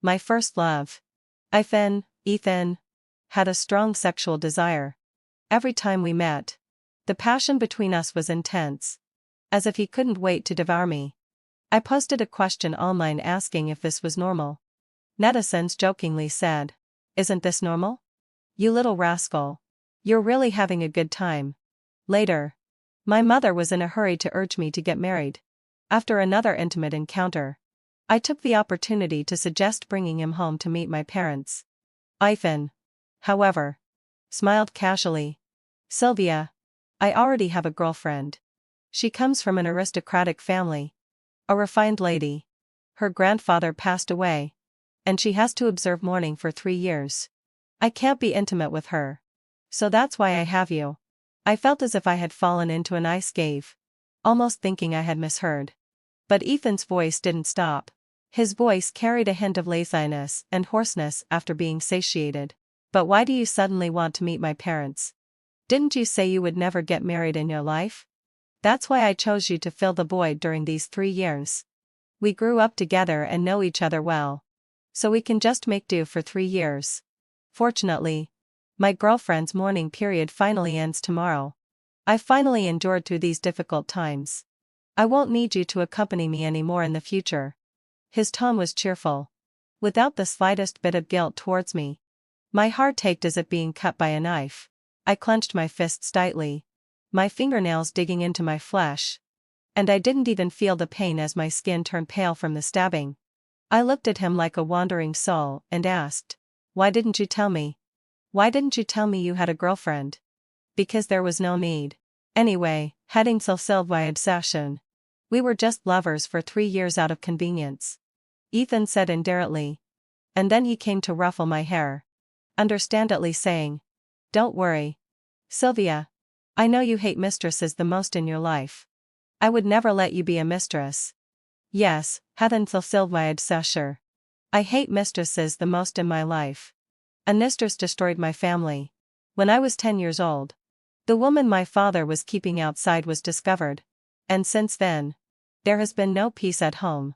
My first love. Ethan, had a strong sexual desire. Every time we met, the passion between us was intense. As if he couldn't wait to devour me. I posted a question online asking if this was normal. Netizens jokingly said, "Isn't this normal? You little rascal. You're really having a good time." Later, my mother was in a hurry to urge me to get married. After another intimate encounter, I took the opportunity to suggest bringing him home to meet my parents. Ethan, however, smiled casually. "Sylvia, I already have a girlfriend. She comes from an aristocratic family. A refined lady. Her grandfather passed away, and she has to observe mourning for 3 years. I can't be intimate with her. So that's why I have you." I felt as if I had fallen into an ice cave, almost thinking I had misheard. But Ethan's voice didn't stop. His voice carried a hint of laziness and hoarseness after being satiated. "But why do you suddenly want to meet my parents? Didn't you say you would never get married in your life? That's why I chose you to fill the void during these 3 years. We grew up together and know each other well. So we can just make do for 3 years. Fortunately, my girlfriend's mourning period finally ends tomorrow. I finally endured through these difficult times. I won't need you to accompany me anymore in the future." His tone was cheerful, without the slightest bit of guilt towards me. My heart ached as if being cut by a knife. I clenched my fists tightly, my fingernails digging into my flesh. And I didn't even feel the pain as my skin turned pale from the stabbing. I looked at him like a wandering soul and asked, "Why didn't you tell me? Why didn't you tell me you had a girlfriend?" "Because there was no need. Anyway, heading till Sylvia's session. We were just lovers for 3 years out of convenience," Ethan said indifferently. And then he came to ruffle my hair, understandably saying, "Don't worry, Sylvia. I know you hate mistresses the most in your life. I would never let you be a mistress." Yes, heading till Sylvia's session. I hate mistresses the most in my life. A mistress destroyed my family. When I was 10 years old, the woman my father was keeping outside was discovered. And since then, there has been no peace at home.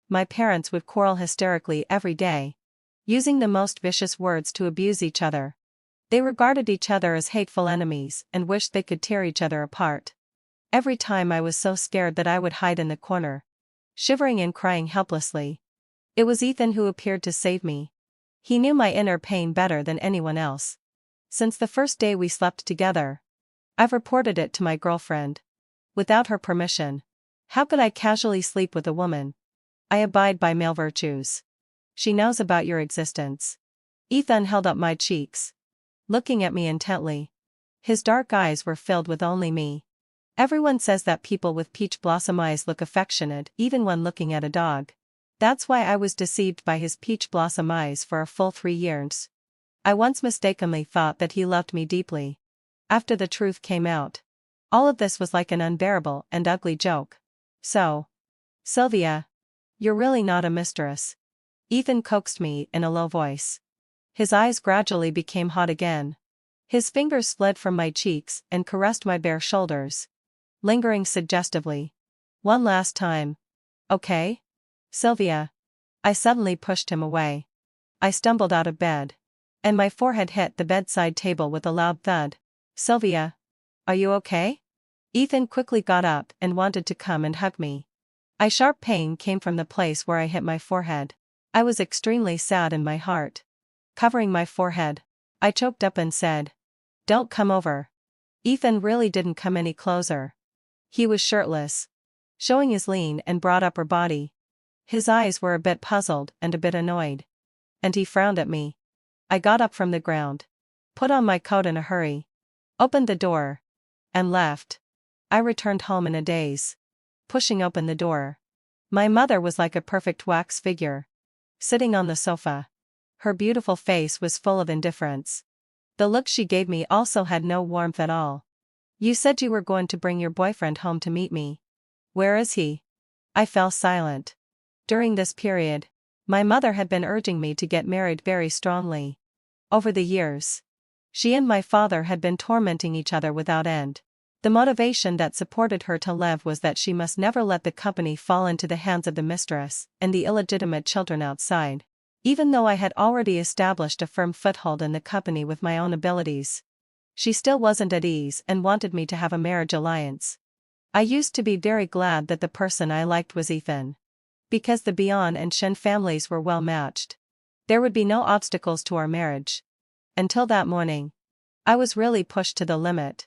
My parents would quarrel hysterically every day, using the most vicious words to abuse each other. They regarded each other as hateful enemies and wished they could tear each other apart. Every time I was so scared that I would hide in the corner, shivering and crying helplessly. It was Ethan who appeared to save me. He knew my inner pain better than anyone else. Since the first day we slept together, I've reported it to my girlfriend. Without her permission, how could I casually sleep with a woman? I abide by male virtues. She knows about your existence. Ethan held up my cheeks, looking at me intently. His dark eyes were filled with only me. Everyone says that people with peach blossom eyes look affectionate even when looking at a dog. That's why I was deceived by his peach blossom eyes for a full 3 years. I once mistakenly thought that he loved me deeply. After the truth came out, all of this was like an unbearable and ugly joke. "So, Sylvia, you're really not a mistress?" Ethan coaxed me in a low voice. His eyes gradually became hot again. His fingers slid from my cheeks and caressed my bare shoulders, lingering suggestively. "One last time. Okay? Sylvia." I suddenly pushed him away. I stumbled out of bed, and my forehead hit the bedside table with a loud thud. "Sylvia, are you okay?" Ethan quickly got up and wanted to come and hug me. A sharp pain came from the place where I hit my forehead. I was extremely sad in my heart. Covering my forehead, I choked up and said, "Don't come over." Ethan really didn't come any closer. He was shirtless, showing his lean and broad upper body. His eyes were a bit puzzled and a bit annoyed. And he frowned at me. I got up from the ground, put on my coat in a hurry, opened the door, and left. I returned home in a daze. Pushing open the door, my mother was like a perfect wax figure, sitting on the sofa. Her beautiful face was full of indifference. The look she gave me also had no warmth at all. "You said you were going to bring your boyfriend home to meet me. Where is he?" I fell silent. During this period, my mother had been urging me to get married very strongly. Over the years, she and my father had been tormenting each other without end. The motivation that supported her to live was that she must never let the company fall into the hands of the mistress and the illegitimate children outside. Even though I had already established a firm foothold in the company with my own abilities, she still wasn't at ease and wanted me to have a marriage alliance. I used to be very glad that the person I liked was Ethan. Because the Bion and Shen families were well matched. There would be no obstacles to our marriage. Until that morning, I was really pushed to the limit.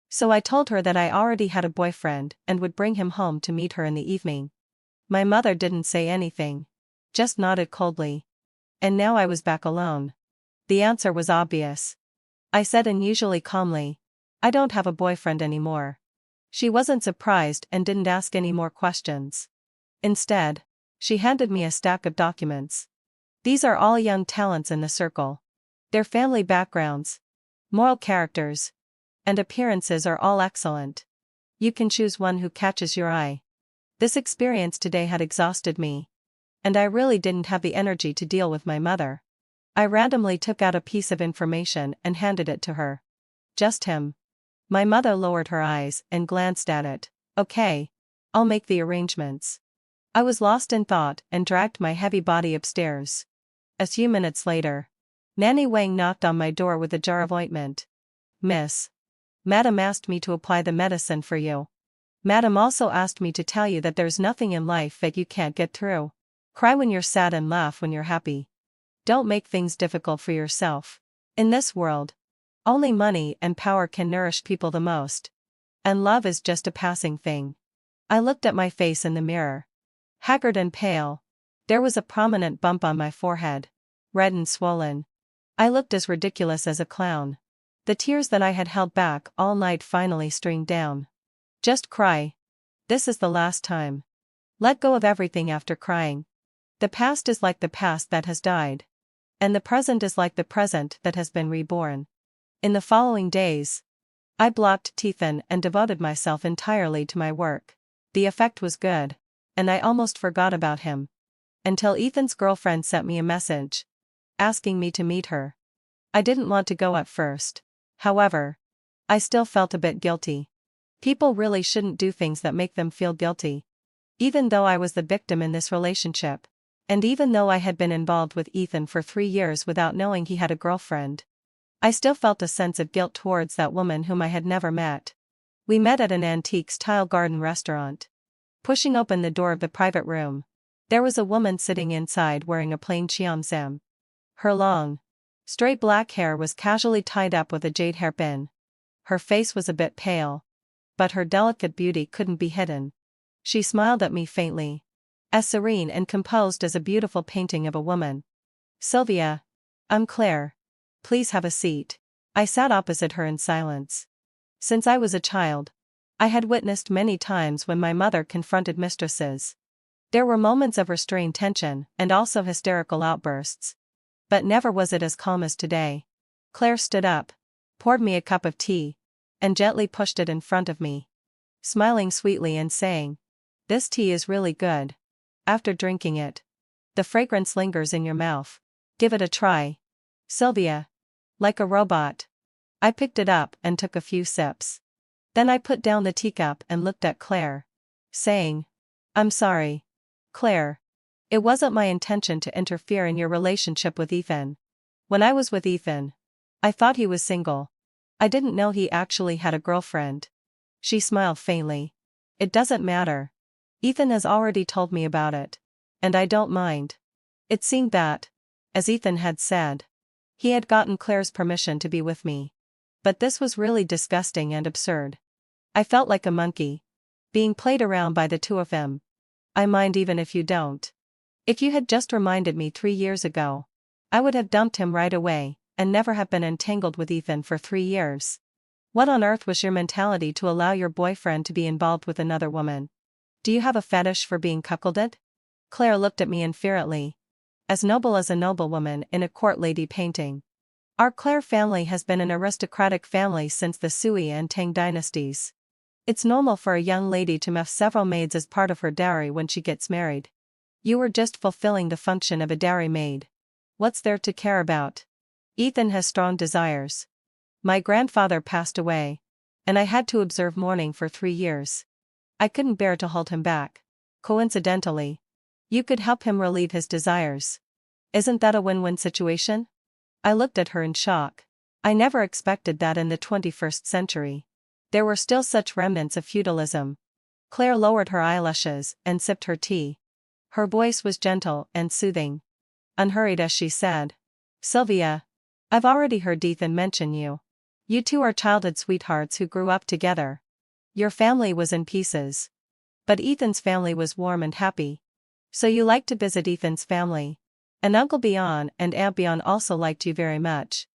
So I told her that I already had a boyfriend and would bring him home to meet her in the evening. My mother didn't say anything. Just nodded coldly. And now I was back alone. The answer was obvious. I said unusually calmly, I don't have a boyfriend anymore. She wasn't surprised and didn't ask any more questions. Instead, she handed me a stack of documents. These are all young talents in the circle. Their family backgrounds, moral characters, and appearances are all excellent. You can choose one who catches your eye. This experience today had exhausted me. And I really didn't have the energy to deal with my mother. I randomly took out a piece of information and handed it to her. Just him. My mother lowered her eyes and glanced at it. Okay. I'll make the arrangements. I was lost in thought and dragged my heavy body upstairs. A few minutes later, Nanny Wang knocked on my door with a jar of ointment. Miss. Madam asked me to apply the medicine for you. Madam also asked me to tell you that there's nothing in life that you can't get through. Cry when you're sad and laugh when you're happy. Don't make things difficult for yourself. In this world, only money and power can nourish people the most. And love is just a passing thing. I looked at my face in the mirror. Haggard and pale. There was a prominent bump on my forehead. Red and swollen. I looked as ridiculous as a clown. The tears that I had held back all night finally streamed down. Just cry. This is the last time. Let go of everything after crying. The past is like the past that has died. And the present is like the present that has been reborn. In the following days, I blocked Ethan and devoted myself entirely to my work. The effect was good, and I almost forgot about him. Until Ethan's girlfriend sent me a message, asking me to meet her. I didn't want to go at first. However, I still felt a bit guilty. People really shouldn't do things that make them feel guilty. Even though I was the victim in this relationship, and even though I had been involved with Ethan for 3 years without knowing he had a girlfriend, I still felt a sense of guilt towards that woman whom I had never met. We met at an antique style garden restaurant. Pushing open the door of the private room, there was a woman sitting inside wearing a plain cheongsam. Her long, straight black hair was casually tied up with a jade hairpin. Her face was a bit pale, but her delicate beauty couldn't be hidden. She smiled at me faintly, as serene and composed as a beautiful painting of a woman. Sylvia. I'm Claire. Please have a seat. I sat opposite her in silence. Since I was a child, I had witnessed many times when my mother confronted mistresses. There were moments of restrained tension and also hysterical outbursts. But never was it as calm as today. Claire stood up, poured me a cup of tea, and gently pushed it in front of me. Smiling sweetly and saying, "This tea is really good. After drinking it, the fragrance lingers in your mouth. Give it a try." Sylvia. Like a robot. I picked it up and took a few sips. Then I put down the teacup and looked at Claire, saying, "I'm sorry, Claire. It wasn't my intention to interfere in your relationship with Ethan. When I was with Ethan, I thought he was single. I didn't know he actually had a girlfriend." She smiled faintly. "It doesn't matter. Ethan has already told me about it. And I don't mind." It seemed that, as Ethan had said, he had gotten Claire's permission to be with me. But this was really disgusting and absurd. I felt like a monkey, being played around by the two of them. "I mind even if you don't. If you had just reminded me 3 years ago, I would have dumped him right away, and never have been entangled with Ethan for 3 years. What on earth was your mentality to allow your boyfriend to be involved with another woman? Do you have a fetish for being cuckolded?" Claire looked at me unfairly. As noble as a noblewoman in a court lady painting. Our Claire family has been an aristocratic family since the Sui and Tang dynasties. It's normal for a young lady to have several maids as part of her dowry when she gets married. You were just fulfilling the function of a dowry maid. What's there to care about? Ethan has strong desires. My grandfather passed away, and I had to observe mourning for 3 years. I couldn't bear to hold him back. Coincidentally, you could help him relieve his desires. Isn't that a win-win situation? I looked at her in shock. I never expected that in the 21st century. There were still such remnants of feudalism. Claire lowered her eyelashes and sipped her tea. Her voice was gentle and soothing. Unhurried as she said, "Sylvia, I've already heard Ethan mention you. You two are childhood sweethearts who grew up together. Your family was in pieces. But Ethan's family was warm and happy. So you liked to visit Ethan's family. And Uncle Bion and Aunt Bion also liked you very much.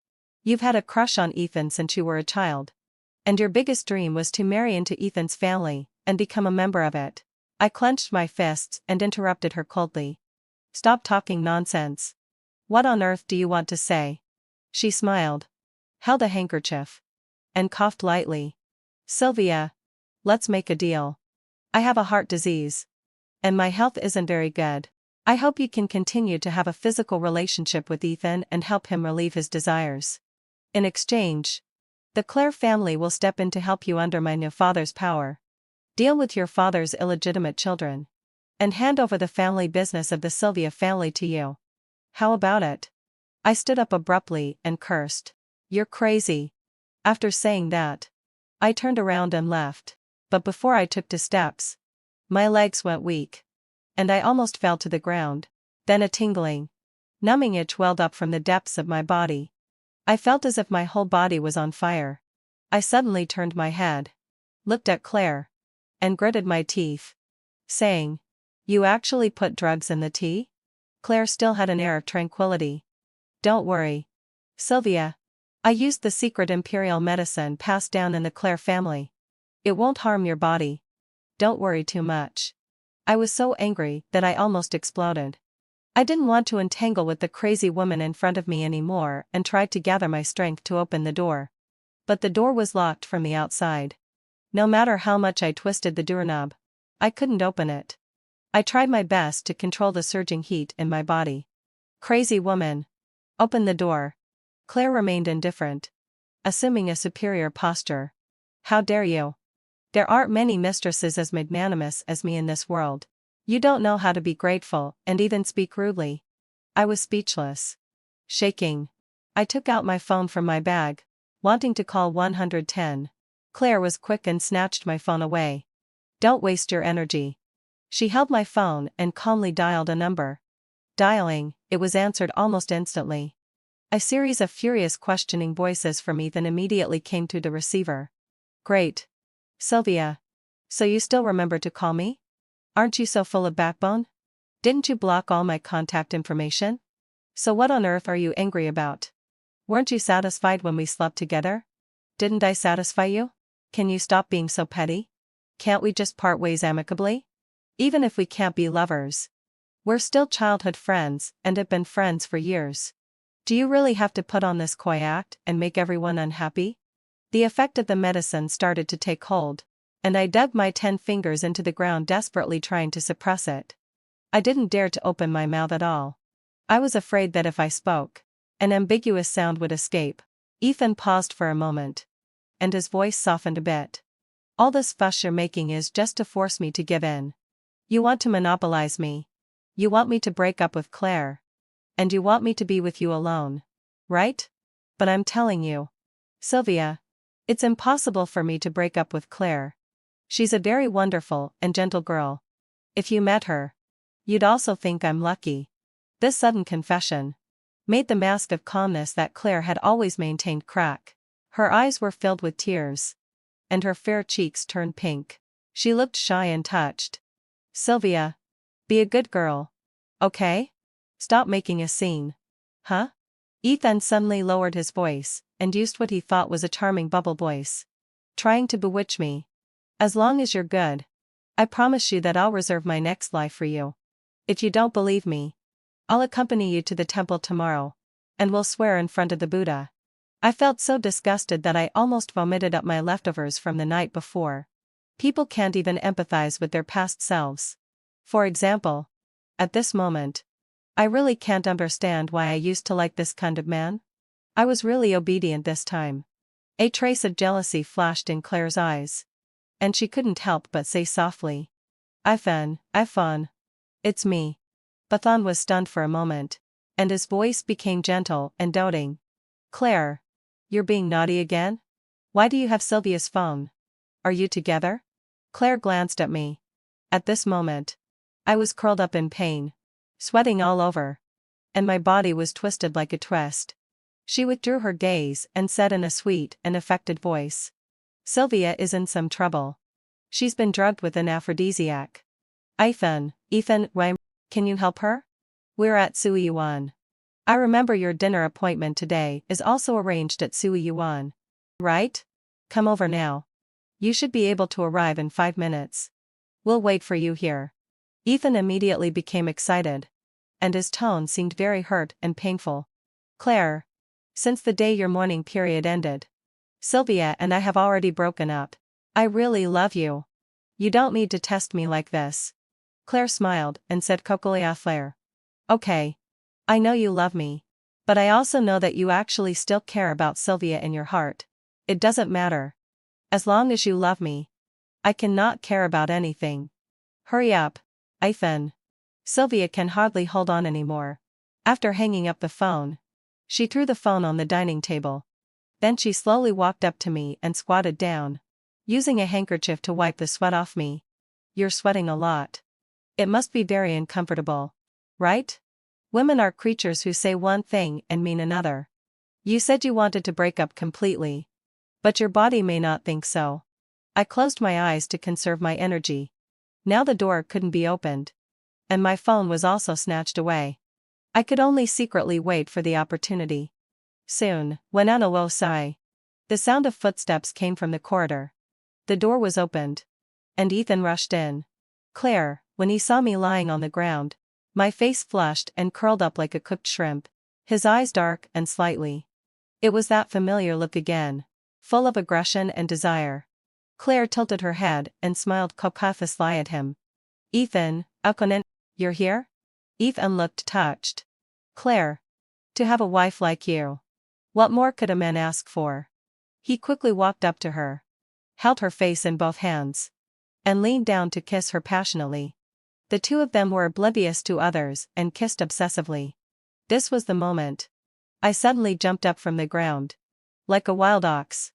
You've had a crush on Ethan since you were a child. And your biggest dream was to marry into Ethan's family and become a member of it." I clenched my fists and interrupted her coldly. "Stop talking nonsense. What on earth do you want to say?" She smiled, held a handkerchief, and coughed lightly. "Sylvia, let's make a deal. I have a heart disease. And my health isn't very good. I hope you can continue to have a physical relationship with Ethan and help him relieve his desires. In exchange, the Clare family will step in to help you under my new father's power. Deal with your father's illegitimate children. And hand over the family business of the Sylvia family to you. How about it?" I stood up abruptly and cursed. "You're crazy." After saying that, I turned around and left. But before I took 2 steps, my legs went weak. And I almost fell to the ground. Then a tingling, numbing itch welled up from the depths of my body. I felt as if my whole body was on fire. I suddenly turned my head, looked at Claire, and gritted my teeth, saying, "You actually put drugs in the tea?" Claire still had an air of tranquility. "Don't worry, Sylvia. I used the secret imperial medicine passed down in the Clare family. It won't harm your body. Don't worry too much." I was so angry that I almost exploded. I didn't want to entangle with the crazy woman in front of me anymore and tried to gather my strength to open the door. But the door was locked from the outside. No matter how much I twisted the doorknob, I couldn't open it. I tried my best to control the surging heat in my body. "Crazy woman. Open the door." Claire remained indifferent, assuming a superior posture. "How dare you? There aren't many mistresses as magnanimous as me in this world. You don't know how to be grateful and even speak rudely." I was speechless. Shaking, I took out my phone from my bag, wanting to call 110. Claire was quick and snatched my phone away. "Don't waste your energy." She held my phone and calmly dialed a number. Dialing, it was answered almost instantly. A series of furious questioning voices from Ethan immediately came through the receiver. "Great. Sylvia. So you still remember to call me? Aren't you so full of backbone? Didn't you block all my contact information? So what on earth are you angry about? Weren't you satisfied when we slept together? Didn't I satisfy you? Can you stop being so petty? Can't we just part ways amicably? Even if we can't be lovers, we're still childhood friends and have been friends for years. Do you really have to put on this coy act and make everyone unhappy?" The effect of the medicine started to take hold, and I dug my 10 fingers into the ground desperately trying to suppress it. I didn't dare to open my mouth at all. I was afraid that if I spoke, an ambiguous sound would escape. Ethan paused for a moment, and his voice softened a bit. "All this fuss you're making is just to force me to give in. You want to monopolize me. You want me to break up with Claire. And you want me to be with you alone. Right? But I'm telling you, Sylvia, it's impossible for me to break up with Claire. She's a very wonderful and gentle girl. If you met her, you'd also think I'm lucky." This sudden confession made the mask of calmness that Claire had always maintained crack. Her eyes were filled with tears, and her fair cheeks turned pink. She looked shy and touched. "Sylvia, be a good girl. Okay? Stop making a scene." "Huh?" Ethan suddenly lowered his voice and used what he thought was a charming bubble voice. "Trying to bewitch me. As long as you're good, I promise you that I'll reserve my next life for you. If you don't believe me, I'll accompany you to the temple tomorrow, and we'll swear in front of the Buddha." I felt so disgusted that I almost vomited up my leftovers from the night before. People can't even empathize with their past selves. For example, at this moment, I really can't understand why I used to like this kind of man. I was really obedient this time. A trace of jealousy flashed in Claire's eyes, and she couldn't help but say softly, Iphone, it's me." Bathon was stunned for a moment. and his voice became gentle and doting. Claire. You're being naughty again? Why do you have Sylvia's phone? Are you together? Claire glanced at me. At this moment, I was curled up in pain, sweating all over, and my body was twisted like a twist. She withdrew her gaze and said in a sweet and affected voice, Sylvia is in some trouble. She's been drugged with an aphrodisiac. Ethan, can you help her? We're at Sui Yuan. I remember your dinner appointment today is also arranged at Sui Yuan. Right? Come over now. You should be able to arrive in 5 minutes. We'll wait for you here. Ethan immediately became excited, and his tone seemed very hurt and painful. Claire. Since the day your mourning period ended, Sylvia and I have already broken up. I really love you. You don't need to test me like this. Claire smiled and said coquely à Claire. Okay. I know you love me. But I also know that you actually still care about Sylvia in your heart. It doesn't matter. As long as you love me, I cannot care about anything. Hurry up, Ethan. Sylvia can hardly hold on anymore. After hanging up the phone, she threw the phone on the dining table. Then she slowly walked up to me and squatted down, using a handkerchief to wipe the sweat off me. You're sweating a lot. It must be very uncomfortable, right? Women are creatures who say one thing and mean another. You said you wanted to break up completely, but your body may not think so. I closed my eyes to conserve my energy. Now the door couldn't be opened, and my phone was also snatched away. I could only secretly wait for the opportunity. Soon, when Anna sigh, the sound of footsteps came from the corridor. The door was opened, and Ethan rushed in. Claire, when he saw me lying on the ground, my face flushed and curled up like a cooked shrimp, his eyes dark and slightly. It was that familiar look again, full of aggression and desire. Claire tilted her head and smiled cockathiously at him. Ethan, you're here? Ethan looked touched. Claire. To have a wife like you. What more could a man ask for? He quickly walked up to her, held her face in both hands, and leaned down to kiss her passionately. The two of them were oblivious to others and kissed obsessively. This was the moment. I suddenly jumped up from the ground. Like a wild ox,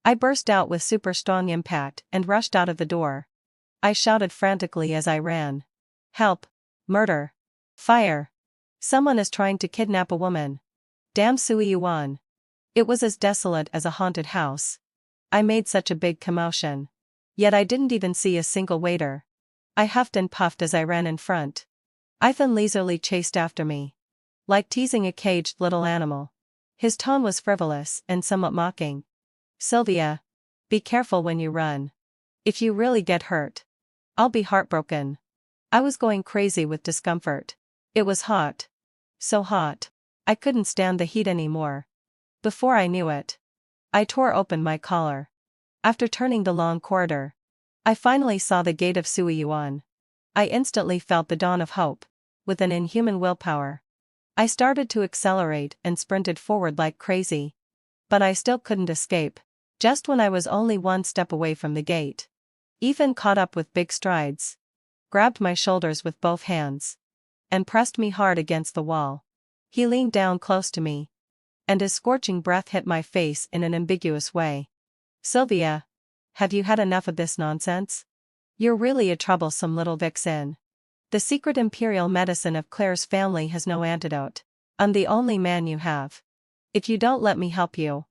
I burst out with super strong impact and rushed out of the door. I shouted frantically as I ran. Help! Murder! Fire! Someone is trying to kidnap a woman. Damn Sui Yuan. It was as desolate as a haunted house. I made such a big commotion. Yet I didn't even see a single waiter. I huffed and puffed as I ran in front. Ethan leisurely chased after me, like teasing a caged little animal. His tone was frivolous and somewhat mocking. Sylvia, be careful when you run. If you really get hurt, I'll be heartbroken. I was going crazy with discomfort. It was hot. So hot. I couldn't stand the heat anymore. Before I knew it, I tore open my collar. After turning the long corridor, I finally saw the gate of Sui Yuan. I instantly felt the dawn of hope. With an inhuman willpower, I started to accelerate and sprinted forward like crazy. But I still couldn't escape. Just when I was only one step away from the gate, Ethan caught up with big strides, grabbed my shoulders with both hands, and pressed me hard against the wall. He leaned down close to me, and his scorching breath hit my face in an ambiguous way. Sylvia, have you had enough of this nonsense? You're really a troublesome little vixen. The secret imperial medicine of Claire's family has no antidote. I'm the only man you have. If you don't let me help you,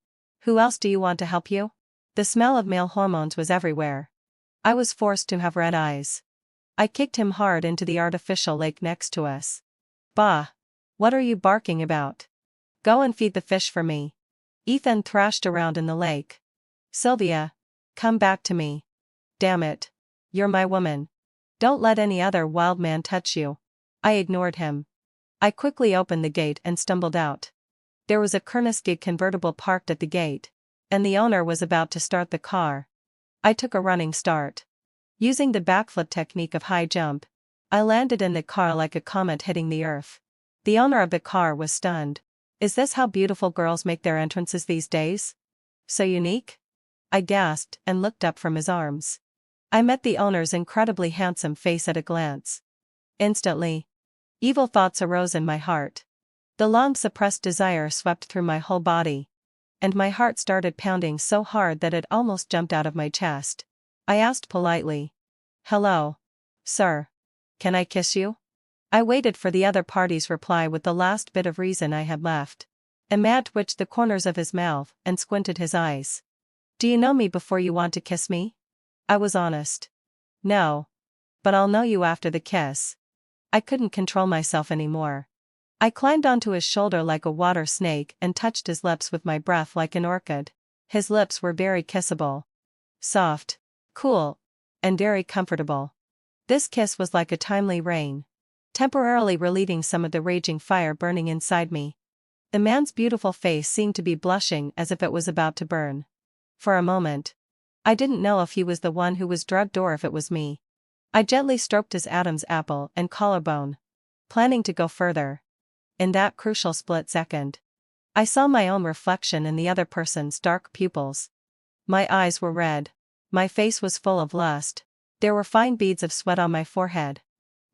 who else do you want to help you? The smell of male hormones was everywhere. I was forced to have red eyes. I kicked him hard into the artificial lake next to us. Bah! What are you barking about? Go and feed the fish for me. Ethan thrashed around in the lake. Sylvia, come back to me. Damn it. You're my woman. Don't let any other wild man touch you. I ignored him. I quickly opened the gate and stumbled out. There was a Koenigsegg convertible parked at the gate, and the owner was about to start the car. I took a running start. Using the backflip technique of high jump, I landed in the car like a comet hitting the earth. The owner of the car was stunned. Is this how beautiful girls make their entrances these days? So unique? I gasped and looked up from his arms. I met the owner's incredibly handsome face at a glance. Instantly, evil thoughts arose in my heart. The long-suppressed desire swept through my whole body, and my heart started pounding so hard that it almost jumped out of my chest. I asked politely, "Hello, sir. Can I kiss you?" I waited for the other party's reply with the last bit of reason I had left. Ahmad twitched the corners of his mouth and squinted his eyes. "Do you know me before you want to kiss me?" I was honest. "No. But I'll know you after the kiss." I couldn't control myself anymore. I climbed onto his shoulder like a water snake and touched his lips with my breath like an orchid. His lips were very kissable. Soft, cool, and very comfortable. This kiss was like a timely rain, temporarily relieving some of the raging fire burning inside me. The man's beautiful face seemed to be blushing as if it was about to burn. For a moment, I didn't know if he was the one who was drugged or if it was me. I gently stroked his Adam's apple and collarbone, planning to go further. In that crucial split second, I saw my own reflection in the other person's dark pupils. My eyes were red. My face was full of lust. There were fine beads of sweat on my forehead.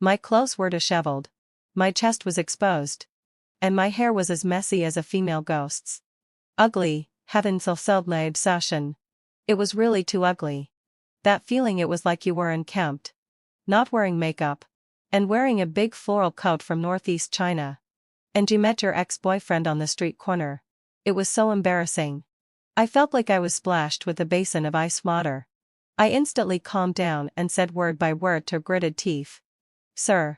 My clothes were disheveled. My chest was exposed. And my hair was as messy as a female ghost's. Ugly, heaven fulfilled my obsession. It was really too ugly. That feeling it was like you were unkempt, not wearing makeup, and wearing a big floral coat from Northeast China. And you met your ex-boyfriend on the street corner. It was so embarrassing. I felt like I was splashed with a basin of ice water. I instantly calmed down and said word by word to gritted teeth, "Sir,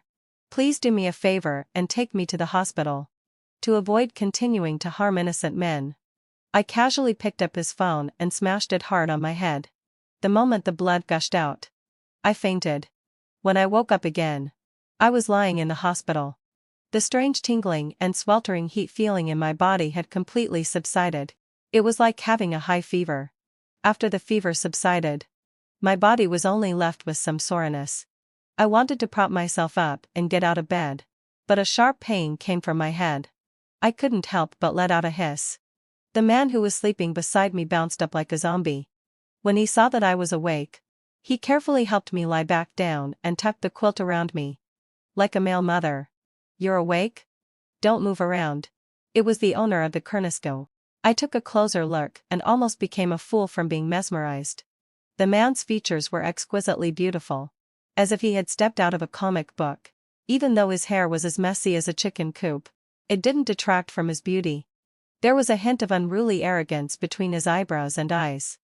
please do me a favor and take me to the hospital." To avoid continuing to harm innocent men, I casually picked up his phone and smashed it hard on my head. The moment the blood gushed out, I fainted. When I woke up again, I was lying in the hospital. The strange tingling and sweltering heat feeling in my body had completely subsided. It was like having a high fever. After the fever subsided, my body was only left with some soreness. I wanted to prop myself up and get out of bed, but a sharp pain came from my head. I couldn't help but let out a hiss. The man who was sleeping beside me bounced up like a zombie. When he saw that I was awake, he carefully helped me lie back down and tucked the quilt around me. Like a male mother. "You're awake? Don't move around." It was the owner of the Kernisco. I took a closer look and almost became a fool from being mesmerized. The man's features were exquisitely beautiful, as if he had stepped out of a comic book. Even though his hair was as messy as a chicken coop, it didn't detract from his beauty. There was a hint of unruly arrogance between his eyebrows and eyes.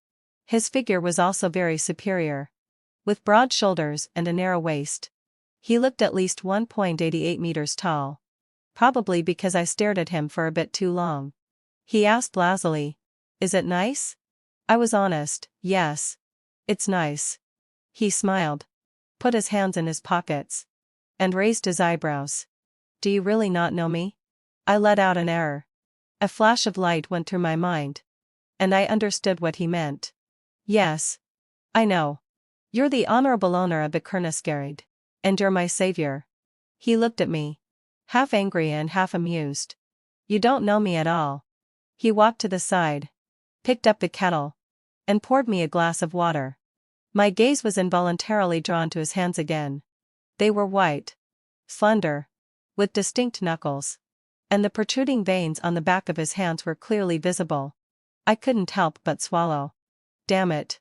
His figure was also very superior, with broad shoulders and a narrow waist. He looked at least 1.88 meters tall. Probably because I stared at him for a bit too long. He asked lazily, "Is it nice?" I was honest, "Yes. It's nice." He smiled, put his hands in his pockets, and raised his eyebrows. "Do you really not know me?" I let out an error. A flash of light went through my mind, and I understood what he meant. "Yes. I know. You're the honorable owner of the Kerniskeride. And you're my savior." He looked at me, half angry and half amused. "You don't know me at all." He walked to the side, picked up the kettle, and poured me a glass of water. My gaze was involuntarily drawn to his hands again. They were white, slender, with distinct knuckles, and the protruding veins on the back of his hands were clearly visible. I couldn't help but swallow. Damn it.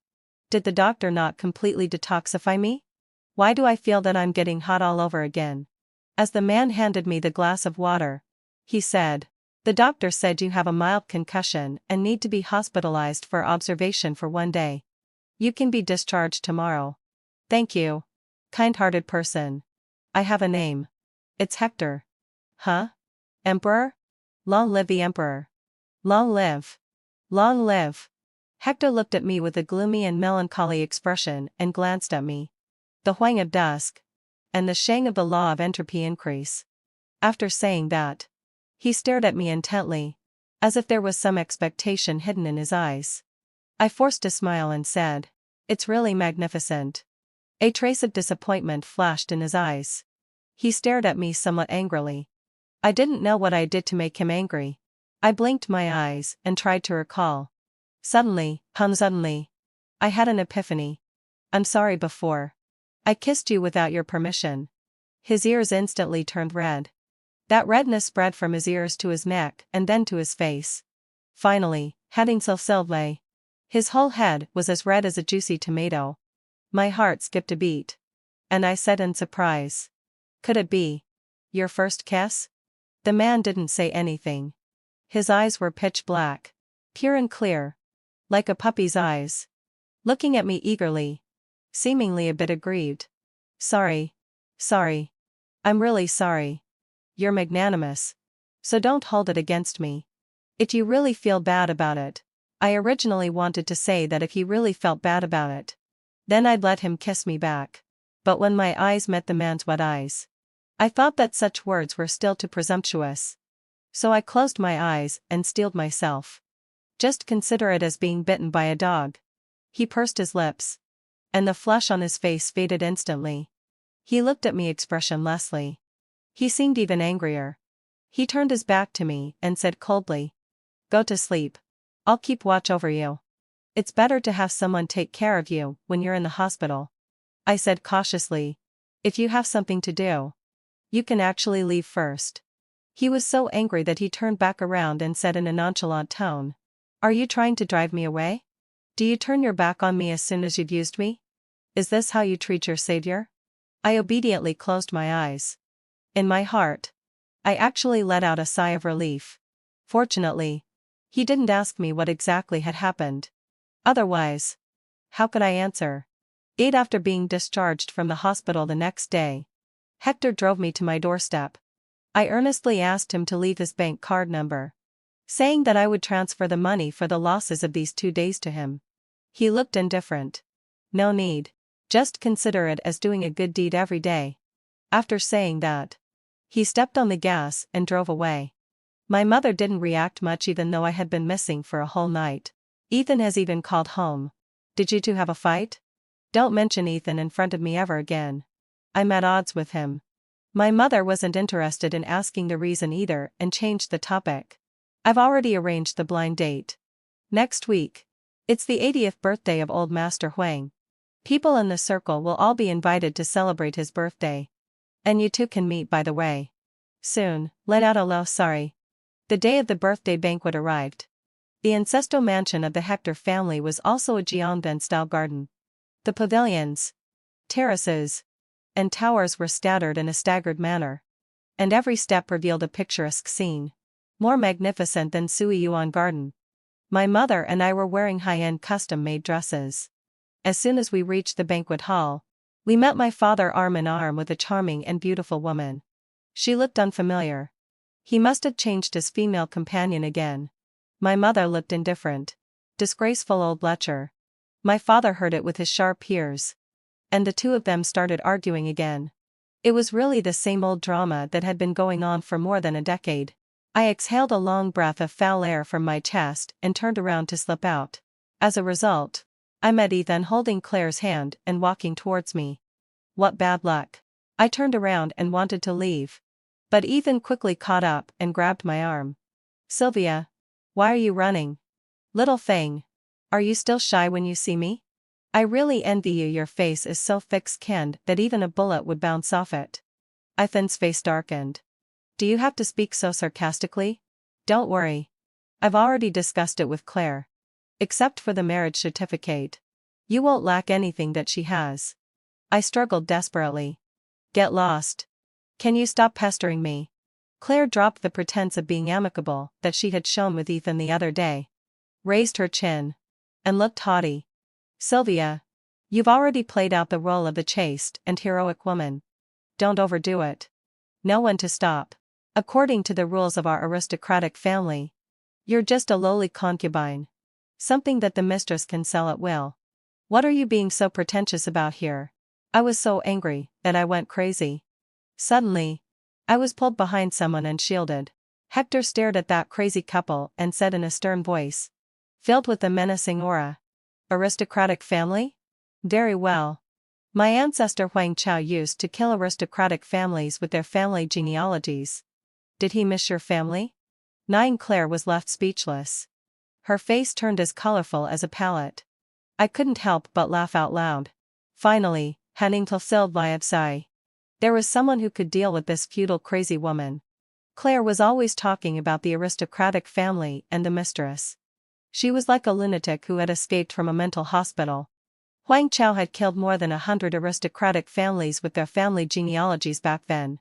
Did the doctor not completely detoxify me? Why do I feel that I'm getting hot all over again? As the man handed me the glass of water, he said, "The doctor said you have a mild concussion and need to be hospitalized for observation for 1 day. You can be discharged tomorrow." "Thank you, kind-hearted person. I have a name. It's Hector." "Huh? Emperor? Long live the Emperor. Long live. Long live." Hector looked at me with a gloomy and melancholy expression and glanced at me. The Huang of dusk, and the Shang of the law of entropy increase. After saying that, he stared at me intently, as if there was some expectation hidden in his eyes. I forced a smile and said, "It's really magnificent." A trace of disappointment flashed in his eyes. He stared at me somewhat angrily. I didn't know what I did to make him angry. I blinked my eyes and tried to recall. Suddenly, I had an epiphany. "I'm sorry before. I kissed you without your permission." His ears instantly turned red. That redness spread from his ears to his neck and then to his face. Finally, heading Silsilve. His whole head was as red as a juicy tomato. My heart skipped a beat. And I said in surprise. Could it be your first kiss? The man didn't say anything. His eyes were pitch black. Pure and clear. Like a puppy's eyes. Looking at me eagerly. Seemingly a bit aggrieved. Sorry. I'm really sorry. You're magnanimous. So don't hold it against me. If you really feel bad about it. I originally wanted to say that if he really felt bad about it, then I'd let him kiss me back. But when my eyes met the man's wet eyes, I thought that such words were still too presumptuous. So I closed my eyes and steeled myself. Just consider it as being bitten by a dog. He pursed his lips. And the flush on his face faded instantly. He looked at me expressionlessly. He seemed even angrier. He turned his back to me and said coldly, "Go to sleep. I'll keep watch over you. It's better to have someone take care of you when you're in the hospital." I said cautiously, "If you have something to do, you can actually leave first." He was so angry that he turned back around and said in a nonchalant tone, "Are you trying to drive me away? Do you turn your back on me as soon as you've used me? Is this how you treat your savior?" I obediently closed my eyes. In my heart, I actually let out a sigh of relief. Fortunately, he didn't ask me what exactly had happened. Otherwise, how could I answer? After being discharged from the hospital the next day, Hector drove me to my doorstep. I earnestly asked him to leave his bank card number, saying that I would transfer the money for the losses of these 2 days to him. He looked indifferent. No need. Just consider it as doing a good deed every day. After saying that, he stepped on the gas and drove away. My mother didn't react much even though I had been missing for a whole night. Ethan has even called home. "Did you two have a fight? Don't mention Ethan in front of me ever again. I'm at odds with him." My mother wasn't interested in asking the reason either and changed the topic. "I've already arranged the blind date. Next week. It's the 80th birthday of old Master Huang. People in the circle will all be invited to celebrate his birthday. And you two can meet by the way. Soon." Let out a low sorry. The day of the birthday banquet arrived. The ancestral mansion of the Hector family was also a Jiangdan-style garden. The pavilions, terraces, and towers were scattered in a staggered manner. And every step revealed a picturesque scene. More magnificent than Sui Yuan Garden. My mother and I were wearing high-end custom-made dresses. As soon as we reached the banquet hall, we met my father arm in arm with a charming and beautiful woman. She looked unfamiliar. He must have changed his female companion again. My mother looked indifferent. Disgraceful old lecher. My father heard it with his sharp ears. And the two of them started arguing again. It was really the same old drama that had been going on for more than a decade. I exhaled a long breath of foul air from my chest and turned around to slip out. As a result, I met Ethan holding Claire's hand and walking towards me. What bad luck. I turned around and wanted to leave. But Ethan quickly caught up and grabbed my arm. "Sylvia. Why are you running? Little thing. Are you still shy when you see me? I really envy you. Your face is so thick-skinned that even a bullet would bounce off it." Ethan's face darkened. "Do you have to speak so sarcastically? Don't worry. I've already discussed it with Claire. Except for the marriage certificate. You won't lack anything that she has." I struggled desperately. "Get lost. Can you stop pestering me?" Claire dropped the pretense of being amicable that she had shown with Ethan the other day, raised her chin, and looked haughty. "Sylvia. You've already played out the role of the chaste and heroic woman. Don't overdo it. Know when to stop. According to the rules of our aristocratic family, you're just a lowly concubine. Something that the mistress can sell at will. What are you being so pretentious about here?" I was so angry that I went crazy. Suddenly, I was pulled behind someone and shielded. Hector stared at that crazy couple and said in a stern voice, filled with a menacing aura, "Aristocratic family? Very well. My ancestor Huang Chao used to kill aristocratic families with their family genealogies. Did he miss your family?" Claire was left speechless. Her face turned as colorful as a palette. I couldn't help but laugh out loud. Finally, heading till Silvlievsai. There was someone who could deal with this feudal crazy woman. Claire was always talking about the aristocratic family and the mistress. She was like a lunatic who had escaped from a mental hospital. Huang Chao had killed more than 100 aristocratic families with their family genealogies back then.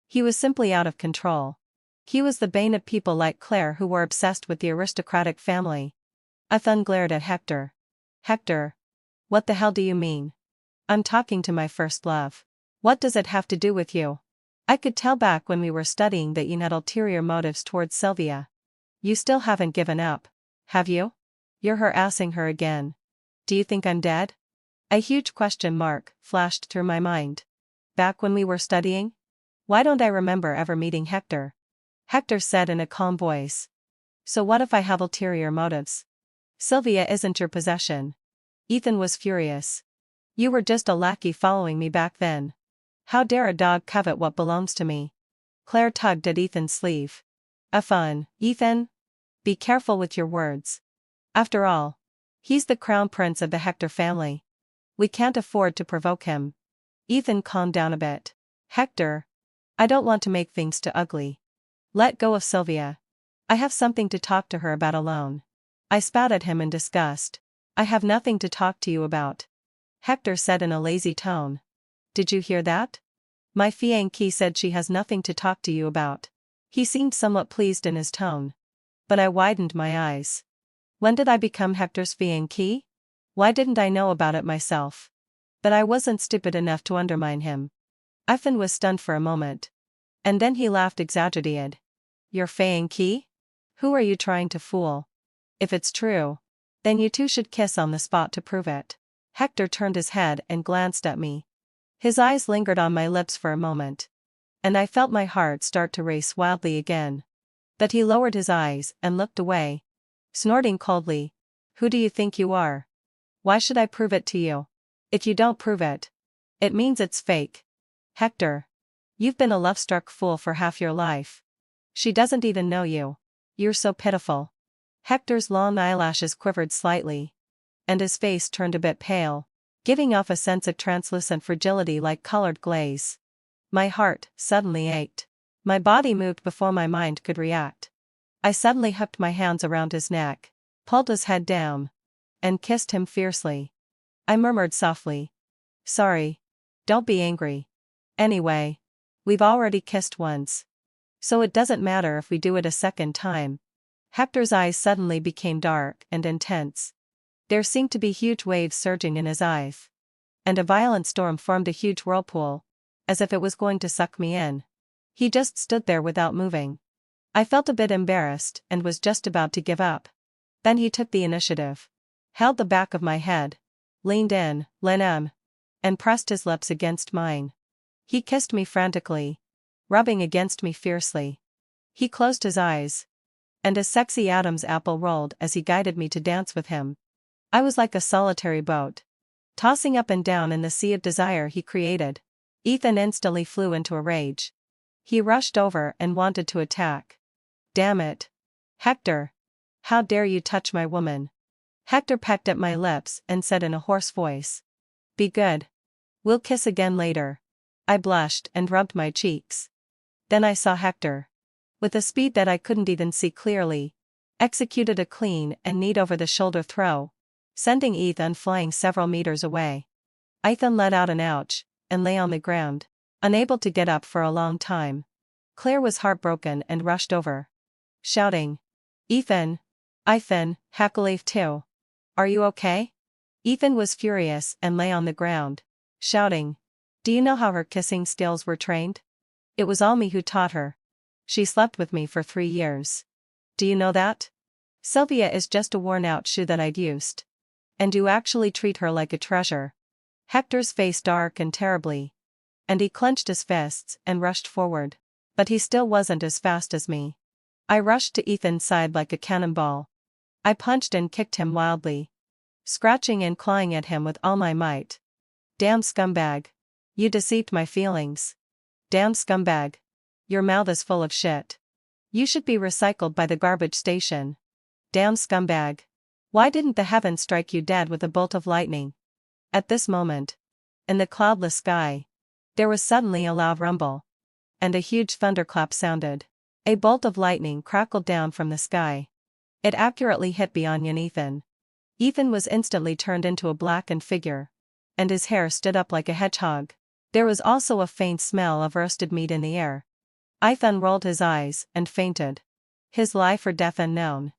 He was simply out of control. He was the bane of people like Claire who were obsessed with the aristocratic family. Ethan glared at Hector. Hector. What the hell do you mean? I'm talking to my first love. What does it have to do with you? I could tell back when we were studying that you had ulterior motives towards Sylvia. You still haven't given up, have you? You're harassing her again. Do you think I'm dead? A huge question mark flashed through my mind. Back when we were studying? Why don't I remember ever meeting Hector? Hector said in a calm voice. So what if I have ulterior motives? Sylvia isn't your possession. Ethan was furious. You were just a lackey following me back then. How dare a dog covet what belongs to me? Claire tugged at Ethan's sleeve. Ethan? Be careful with your words. After all, he's the crown prince of the Hector family. We can't afford to provoke him. Ethan calmed down a bit. Hector. I don't want to make things too ugly. Let go of Sylvia. I have something to talk to her about alone. I spat at him in disgust. I have nothing to talk to you about. Hector said in a lazy tone. Did you hear that? My fiancée said she has nothing to talk to you about. He seemed somewhat pleased in his tone. But I widened my eyes. When did I become Hector's fiancée? Why didn't I know about it myself? But I wasn't stupid enough to undermine him. Ethan was stunned for a moment. And then he laughed exaggerated. Your fiancée? Who are you trying to fool? If it's true, then you two should kiss on the spot to prove it. Hector turned his head and glanced at me. His eyes lingered on my lips for a moment. And I felt my heart start to race wildly again. But he lowered his eyes and looked away, snorting coldly. Who do you think you are? Why should I prove it to you? If you don't prove it, it means it's fake. Hector. You've been a love-struck fool for half your life. She doesn't even know you. You're so pitiful. Hector's long eyelashes quivered slightly. And his face turned a bit pale, giving off a sense of translucent fragility like colored glaze. My heart suddenly ached. My body moved before my mind could react. I suddenly hooked my hands around his neck, pulled his head down, and kissed him fiercely. I murmured softly. Sorry. Don't be angry. Anyway, we've already kissed once. So it doesn't matter if we do it a second time. Hector's eyes suddenly became dark and intense. There seemed to be huge waves surging in his eyes. And a violent storm formed a huge whirlpool, as if it was going to suck me in. He just stood there without moving. I felt a bit embarrassed and was just about to give up. Then he took the initiative, held the back of my head, leaned in, and pressed his lips against mine. He kissed me frantically, rubbing against me fiercely. He closed his eyes, and a sexy Adam's apple rolled as he guided me to dance with him. I was like a solitary boat, tossing up and down in the sea of desire he created. Ethan instantly flew into a rage. He rushed over and wanted to attack. Damn it. Hector. How dare you touch my woman? Hector pecked at my lips and said in a hoarse voice. Be good. We'll kiss again later. I blushed and rubbed my cheeks. Then I saw Hector, with a speed that I couldn't even see clearly, executed a clean and neat over-the-shoulder throw, sending Ethan flying several meters away. Ethan let out an ouch, and lay on the ground, unable to get up for a long time. Claire was heartbroken and rushed over, shouting, Ethan, Hackleaf too. Are you okay? Ethan was furious and lay on the ground, shouting, Do you know how her kissing skills were trained? It was all me who taught her. She slept with me for 3 years. Do you know that? Sylvia is just a worn-out shoe that I'd used. And you actually treat her like a treasure. Hector's face darkened terribly. And he clenched his fists and rushed forward. But he still wasn't as fast as me. I rushed to Ethan's side like a cannonball. I punched and kicked him wildly, scratching and clawing at him with all my might. Damn scumbag. You deceived my feelings. Damn scumbag. Your mouth is full of shit. You should be recycled by the garbage station. Damn scumbag. Why didn't the heavens strike you dead with a bolt of lightning? At this moment, in the cloudless sky, there was suddenly a loud rumble. And a huge thunderclap sounded. A bolt of lightning crackled down from the sky. It accurately hit Bianya and Ethan. Ethan was instantly turned into a blackened figure, and his hair stood up like a hedgehog. There was also a faint smell of roasted meat in the air. Ethan rolled his eyes and fainted. His life or death unknown.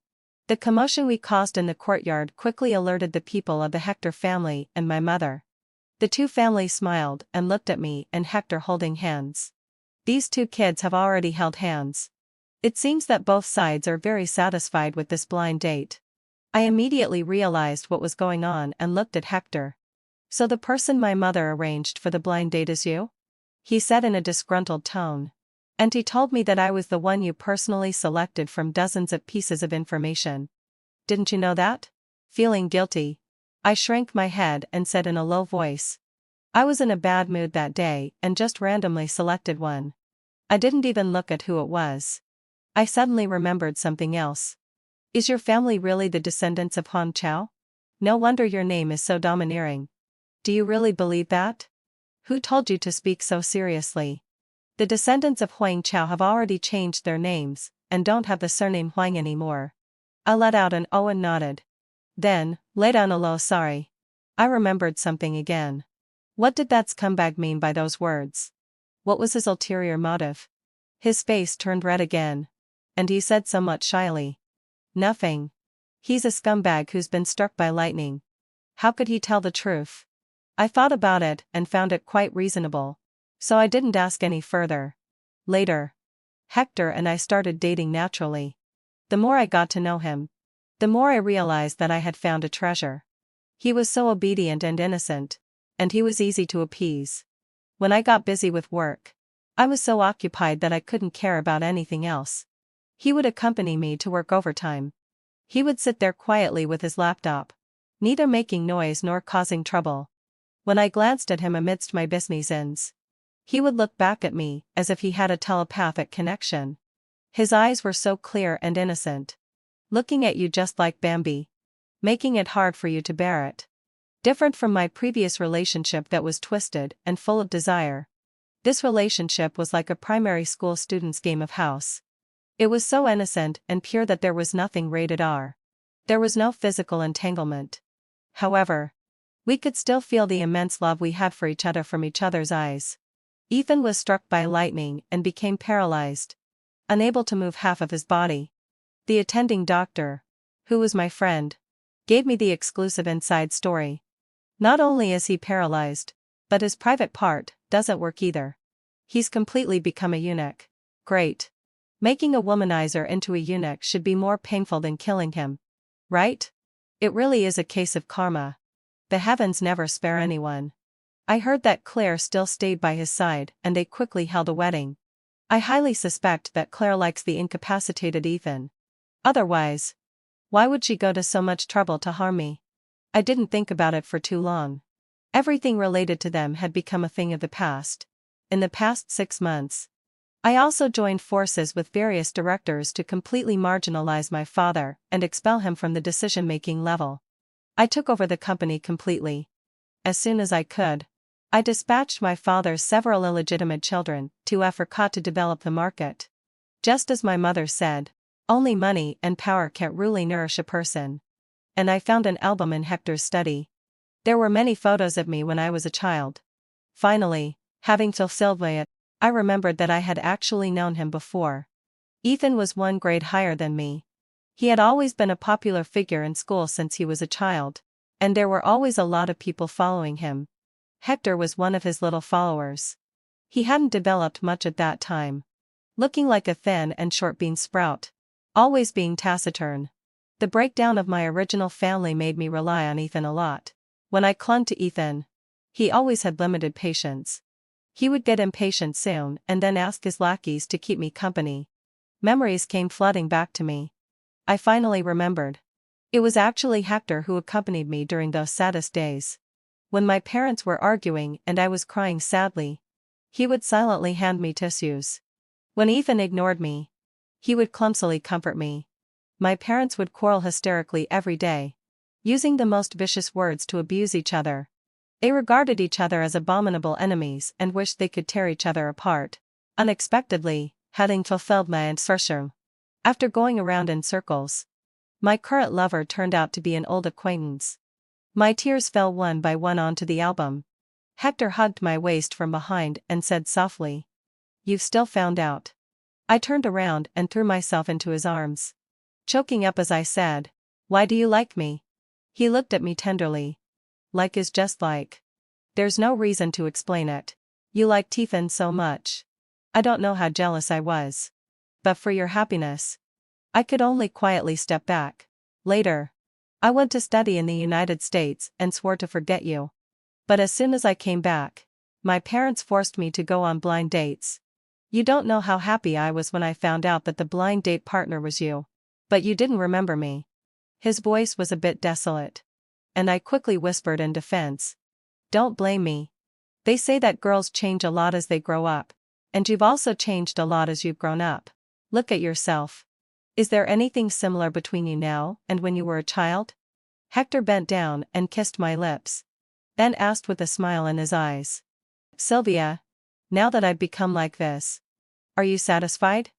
The commotion we caused in the courtyard quickly alerted the people of the Hector family and my mother. The two families smiled and looked at me and Hector holding hands. These two kids have already held hands. It seems that both sides are very satisfied with this blind date. I immediately realized what was going on and looked at Hector. So the person my mother arranged for the blind date is you? He said in a disgruntled tone. And he told me that I was the one you personally selected from dozens of pieces of information. Didn't you know that? Feeling guilty, I shrank my head and said in a low voice. I was in a bad mood that day and just randomly selected one. I didn't even look at who it was. I suddenly remembered something else. Is your family really the descendants of Huang Chao? No wonder your name is so domineering. Do you really believe that? Who told you to speak so seriously? The descendants of Huang Chao have already changed their names, and don't have the surname Huang anymore. I let out an "oh" and nodded. Then, lay down a low sorry. I remembered something again. What did that scumbag mean by those words? What was his ulterior motive? His face turned red again. And he said somewhat shyly. Nothing. He's a scumbag who's been struck by lightning. How could he tell the truth? I thought about it and found it quite reasonable. So I didn't ask any further. Later, Hector and I started dating naturally. The more I got to know him, the more I realized that I had found a treasure. He was so obedient and innocent, and he was easy to appease. When I got busy with work, I was so occupied that I couldn't care about anything else. He would accompany me to work overtime. He would sit there quietly with his laptop, neither making noise nor causing trouble. When I glanced at him amidst my business ends, he would look back at me as if he had a telepathic connection. His eyes were so clear and innocent. Looking at you just like Bambi. Making it hard for you to bear it. Different from my previous relationship that was twisted and full of desire. This relationship was like a primary school student's game of house. It was so innocent and pure that there was nothing rated R. There was no physical entanglement. However, we could still feel the immense love we had for each other from each other's eyes. Ethan was struck by lightning and became paralyzed, unable to move half of his body. The attending doctor, who was my friend, gave me the exclusive inside story. Not only is he paralyzed, but his private part doesn't work either. He's completely become a eunuch. Great. Making a womanizer into a eunuch should be more painful than killing him. Right? It really is a case of karma. The heavens never spare anyone. I heard that Claire still stayed by his side and they quickly held a wedding. I highly suspect that Claire likes the incapacitated Ethan. Otherwise, why would she go to so much trouble to harm me? I didn't think about it for too long. Everything related to them had become a thing of the past. In the past 6 months, I also joined forces with various directors to completely marginalize my father and expel him from the decision-making level. I took over the company completely. As soon as I could, I dispatched my father's several illegitimate children to Africa to develop the market. Just as my mother said, only money and power can't really nourish a person. And I found an album in Hector's study. There were many photos of me when I was a child. Finally, having fulfilled it, I remembered that I had actually known him before. Ethan was 1 grade higher than me. He had always been a popular figure in school since he was a child, and there were always a lot of people following him. Hector was one of his little followers. He hadn't developed much at that time. Looking like a thin and short bean sprout. Always being taciturn. The breakdown of my original family made me rely on Ethan a lot. When I clung to Ethan, he always had limited patience. He would get impatient soon and then ask his lackeys to keep me company. Memories came flooding back to me. I finally remembered. It was actually Hector who accompanied me during those saddest days. When my parents were arguing and I was crying sadly, he would silently hand me tissues. When Ethan ignored me, he would clumsily comfort me. My parents would quarrel hysterically every day, using the most vicious words to abuse each other. They regarded each other as abominable enemies and wished they could tear each other apart. Unexpectedly, having fulfilled my insertion. After going around in circles, my current lover turned out to be an old acquaintance. My tears fell one by one onto the album. Hector hugged my waist from behind and said softly, "You've still found out." I turned around and threw myself into his arms. Choking up as I said, "Why do you like me?" He looked at me tenderly. "Like is just like. There's no reason to explain it. You like Tiffin so much." I don't know how jealous I was. But for your happiness, I could only quietly step back. Later, I went to study in the United States and swore to forget you. But as soon as I came back, my parents forced me to go on blind dates. You don't know how happy I was when I found out that the blind date partner was you. But you didn't remember me. His voice was a bit desolate. And I quickly whispered in defense, "Don't blame me. They say that girls change a lot as they grow up. And you've also changed a lot as you've grown up. Look at yourself. Is there anything similar between you now and when you were a child?" Hector bent down and kissed my lips. Then asked with a smile in his eyes, "Sylvia, now that I've become like this, are you satisfied?"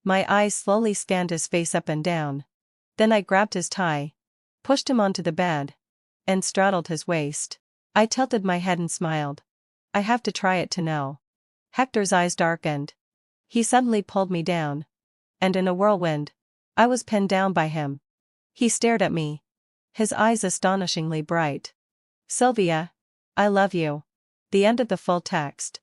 My eyes slowly scanned his face up and down. Then I grabbed his tie, pushed him onto the bed, and straddled his waist. I tilted my head and smiled. "I have to try it to know." Hector's eyes darkened. He suddenly pulled me down. And in a whirlwind, I was pinned down by him. He stared at me, his eyes astonishingly bright. "Sylvia, I love you." The end of the full text.